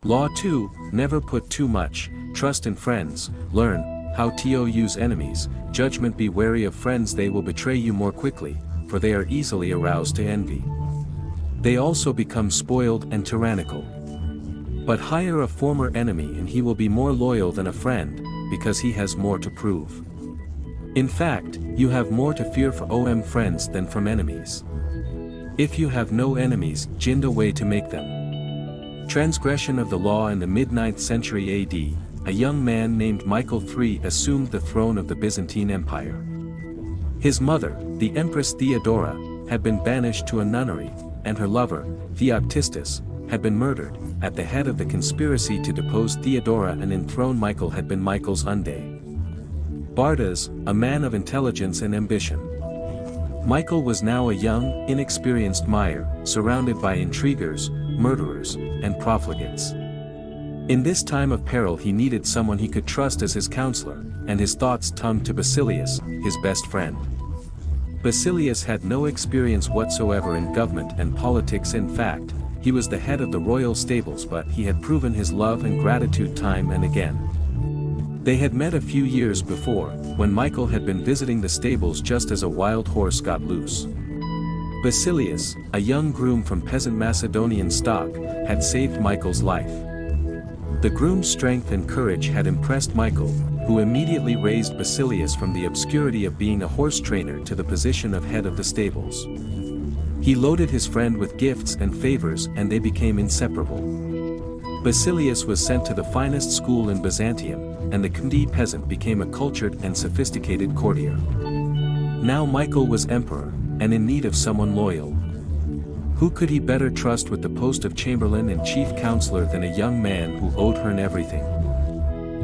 Law 2, never put too much trust in friends. Learn how to use enemies. Judgment: be wary of friends, they will betray you more quickly, for they are easily aroused to envy. They also become spoiled and tyrannical. But hire a former enemy and he will be more loyal than a friend, because he has more to prove. In fact, you have more to fear from friends than from enemies. If you have no enemies, find a way to make them. Transgression of the law. In the mid-9th century AD, a young man named Michael III assumed the throne of the Byzantine Empire. His mother, the Empress Theodora, had been banished to a nunnery, and her lover, Theoctistus, had been murdered. At the head of the conspiracy to depose Theodora and enthrone Michael had been Michael's uncle, Bardas, a man of intelligence and ambition. Michael was now a young, inexperienced Meyer, surrounded by intriguers, murderers, and profligates. In this time of peril he needed someone he could trust as his counselor, and his thoughts turned to Basilius, his best friend. Basilius had no experience whatsoever in government and politics. In fact, he was the head of the royal stables, but he had proven his love and gratitude time and again. They had met a few years before, when Michael had been visiting the stables just as a wild horse got loose. Basilius, a young groom from peasant Macedonian stock, had saved Michael's life. The groom's strength and courage had impressed Michael, who immediately raised Basilius from the obscurity of being a horse trainer to the position of head of the stables. He loaded his friend with gifts and favors and they became inseparable. Basilius was sent to the finest school in Byzantium, and the Kndi peasant became a cultured and sophisticated courtier. Now Michael was emperor, and in need of someone loyal. Who could he better trust with the post of chamberlain and chief counselor than a young man who owed Hearn everything?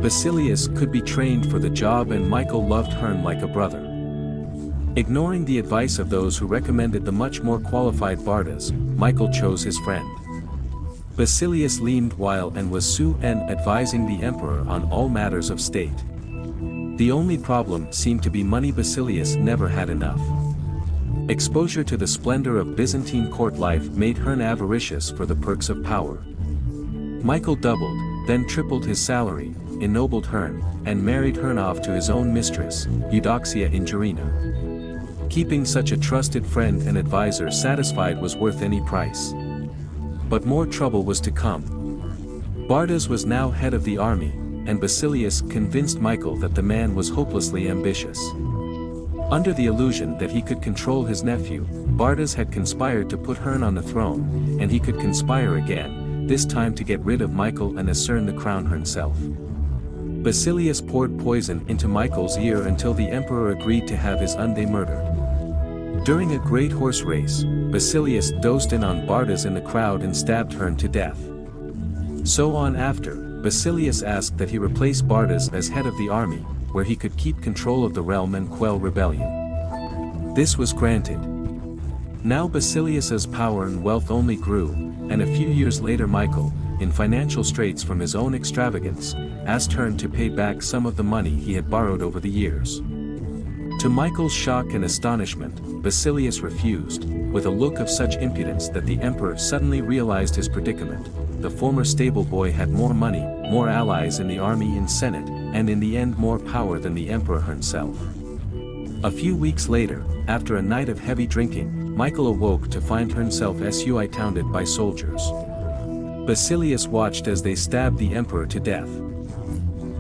Basilius could be trained for the job, and Michael loved Hearn like a brother. Ignoring the advice of those who recommended the much more qualified Bardas, Michael chose his friend. Basilius leaned while and was advising the emperor on all matters of state. The only problem seemed to be money. Basilius never had enough. Exposure to the splendor of Byzantine court life made Hearn avaricious for the perks of power. Michael doubled, then tripled his salary, ennobled Hearn, and married Hearn off to his own mistress, Eudoxia in Gerina. Keeping such a trusted friend and advisor satisfied was worth any price. But more trouble was to come. Bardas was now head of the army, and Basilius convinced Michael that the man was hopelessly ambitious. Under the illusion that he could control his nephew, Bardas had conspired to put Hearn on the throne, and he could conspire again, this time to get rid of Michael and usurp the crown himself. Basilius poured poison into Michael's ear until the emperor agreed to have his uncle murdered. During a great horse race, Basilius dosed in on Bardas in the crowd and stabbed Hearn to death. So on after, Basilius asked that he replace Bardas as head of the army, where he could keep control of the realm and quell rebellion. This was granted. Now Basilius's power and wealth only grew, and a few years later Michael, in financial straits from his own extravagance, asked Hearn to pay back some of the money he had borrowed over the years. To Michael's shock and astonishment, Basilius refused, with a look of such impudence that the emperor suddenly realized his predicament. The former stable boy had more money, more allies in the army and senate, and in the end more power than the emperor himself. A few weeks later, after a night of heavy drinking, Michael awoke to find himself surrounded by soldiers. Basilius watched as they stabbed the emperor to death.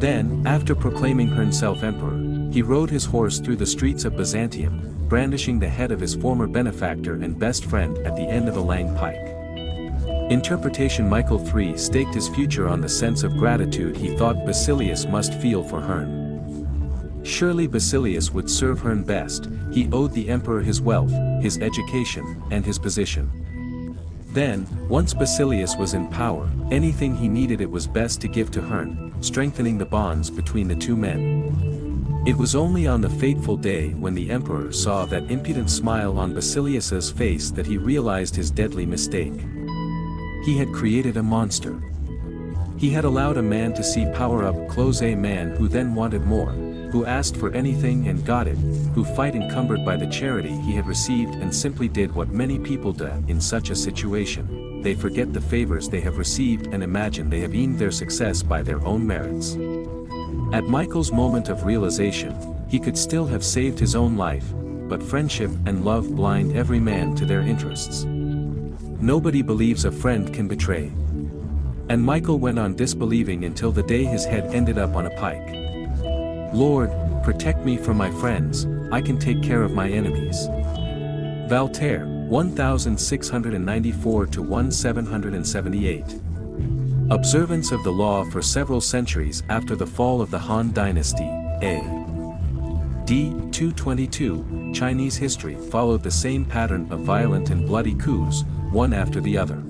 Then, after proclaiming himself emperor, he rode his horse through the streets of Byzantium, brandishing the head of his former benefactor and best friend at the end of a lang pike. Interpretation: Michael III staked his future on the sense of gratitude he thought Basilius must feel for Hearn. Surely Basilius would serve Hearn best. He owed the emperor his wealth, his education, and his position. Then, once Basilius was in power, anything he needed it was best to give to Hearn, strengthening the bonds between the two men. It was only on the fateful day when the emperor saw that impudent smile on Basilius's face that he realized his deadly mistake. He had created a monster. He had allowed a man to see power up close, a man who then wanted more, who asked for anything and got it, who fight encumbered by the charity he had received and simply did what many people do in such a situation. They forget the favors they have received and imagine they have earned their success by their own merits. At Michael's moment of realization, he could still have saved his own life, but friendship and love blind every man to their interests. Nobody believes a friend can betray. And Michael went on disbelieving until the day his head ended up on a pike. Lord, protect me from my friends, I can take care of my enemies. Voltaire, 1694–1778. Observance of the law for several centuries after the fall of the Han Dynasty, A.D. 222, Chinese history followed the same pattern of violent and bloody coups, one after the other.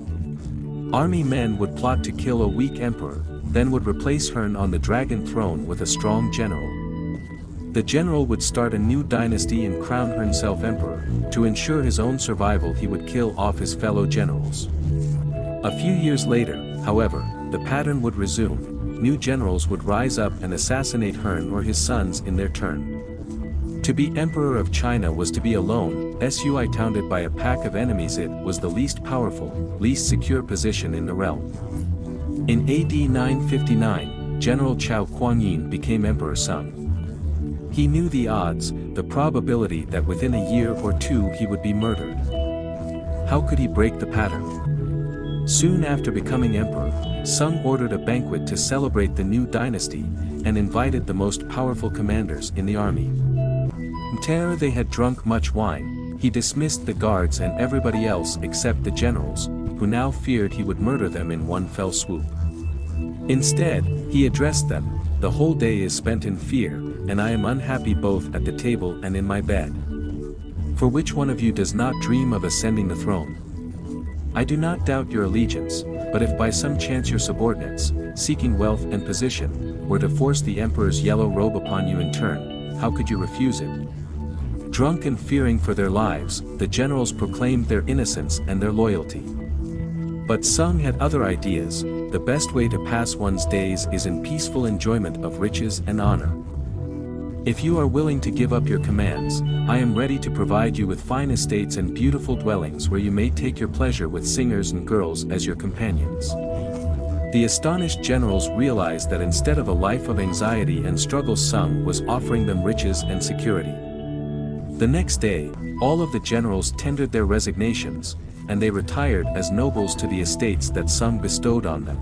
Army men would plot to kill a weak emperor, then would replace Hern on the dragon throne with a strong general. The general would start a new dynasty and crown himself emperor. To ensure his own survival, he would kill off his fellow generals. A few years later, however, the pattern would resume. New generals would rise up and assassinate Hern or his sons in their turn. To be emperor of China was to be alone, surrounded by a pack of enemies. It was the least powerful, least secure position in the realm. In AD 959, General Chao Kuan-yin became Emperor Sung. He knew the odds, the probability that within a year or two he would be murdered. How could he break the pattern? Soon after becoming emperor, Sung ordered a banquet to celebrate the new dynasty, and invited the most powerful commanders in the army. In terror they had drunk much wine, he dismissed the guards and everybody else except the generals, who now feared he would murder them in one fell swoop. Instead, he addressed them, "The whole day is spent in fear, and I am unhappy both at the table and in my bed. For which one of you does not dream of ascending the throne? I do not doubt your allegiance, but if by some chance your subordinates, seeking wealth and position, were to force the emperor's yellow robe upon you in turn, how could you refuse it?" Drunk and fearing for their lives, the generals proclaimed their innocence and their loyalty. But Sung had other ideas. The best way to pass one's days is in peaceful enjoyment of riches and honor. If you are willing to give up your commands, I am ready to provide you with fine estates and beautiful dwellings where you may take your pleasure with singers and girls as your companions. The astonished generals realized that instead of a life of anxiety and struggle, Sung was offering them riches and security. The next day, all of the generals tendered their resignations, and they retired as nobles to the estates that Sung bestowed on them.